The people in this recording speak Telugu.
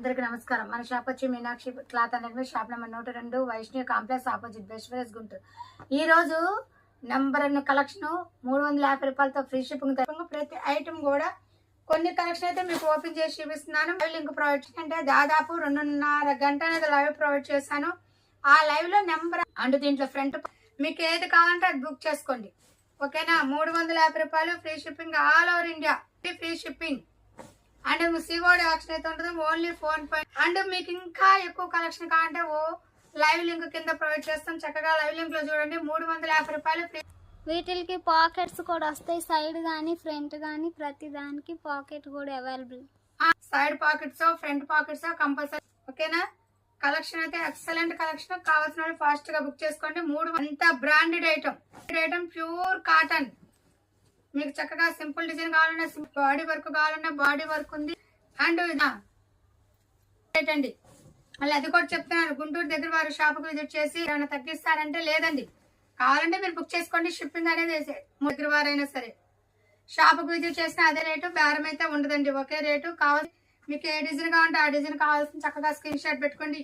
అందరికి నమస్కారం. మన షాప్ వచ్చి మీనాక్షి క్లాత్ అనేది shop number 102 Vaishnavi complex opposite best price Guntur. ఈ రోజు నంబర్ 1 కలెక్షన్ 350 రూపాయలతో ఫ్రీ షిప్పింగ్. ప్రతి ఐటమ్ కూడా కొన్ని కలెక్షన్ అయితే మీకు ఓపెన్ చేసి చూపిస్తున్నాను. లింక్ ప్రొవైడ్ అంటే దాదాపు 2.5 గంట అనేది లైవ్ ప్రొవైడ్ చేశాను. ఆ లైవ్ లో నెంబర్ అండ్ దీంట్లో ఫ్రంట్ మీకు ఏది కావాలంటే అది బుక్ చేసుకోండి. ఓకేనా? 350 రూపాయలు free shipping, all over India free shipping. And COD option అయితే ఉంటుంది, ఓన్లీ ఫోన్ పే. అండ్ మీకు ఇంకా ఎక్కువ కలెక్షన్ కావాలంటే లైవ్ లింక్ కింద ప్రొవైడ్ చేస్తాం. చక్కగా లైవ్ లింక్ లో చూడండి. 350 రూపాయలు ఫ్రీ. వీటికి పాకెట్స్ కూడా వస్తాయి, సైడ్ గానీ ఫ్రంట్ గానీ ప్రతి దానికి పాకెట్ కూడా available. Side pockets front pockets compulsory. ఓకేనా? కలెక్షన్ అయితే ఎక్సలెంట్ కలెక్షన్. కావాల్సిన వాళ్ళు ఫాస్ట్ గా బుక్ చేసుకోండి. అంతా బ్రాండెడ్ ఐటమ్ ప్యూర్ కాటన్. మీకు చక్కగా సింపుల్ డిజైన్ కావాలన్నా బాడీ వర్క్ కావాలన్నా బాడీ వర్క్ ఉంది. అండ్ అండి మళ్ళీ అది కూడా చెప్తున్నాను, గుంటూరు దగ్గర వారు షాప్కి విజిట్ చేసి ఏమైనా తగ్గిస్తారంటే లేదండి, కావాలంటే మీరు బుక్ చేసుకోండి. షిప్పింగ్ అనేది దగ్గర వారైనా సరే షాప్కి విజిట్ చేసినా అదే రేటు, బేరం అయితే ఉండదండి, ఒకే రేటు. కావాలి మీకు ఏ డిజైన్ కావాలంటే ఆ డిజైన్ కావాల్సిన చక్కగా స్క్రీన్ షాట్ పెట్టుకోండి.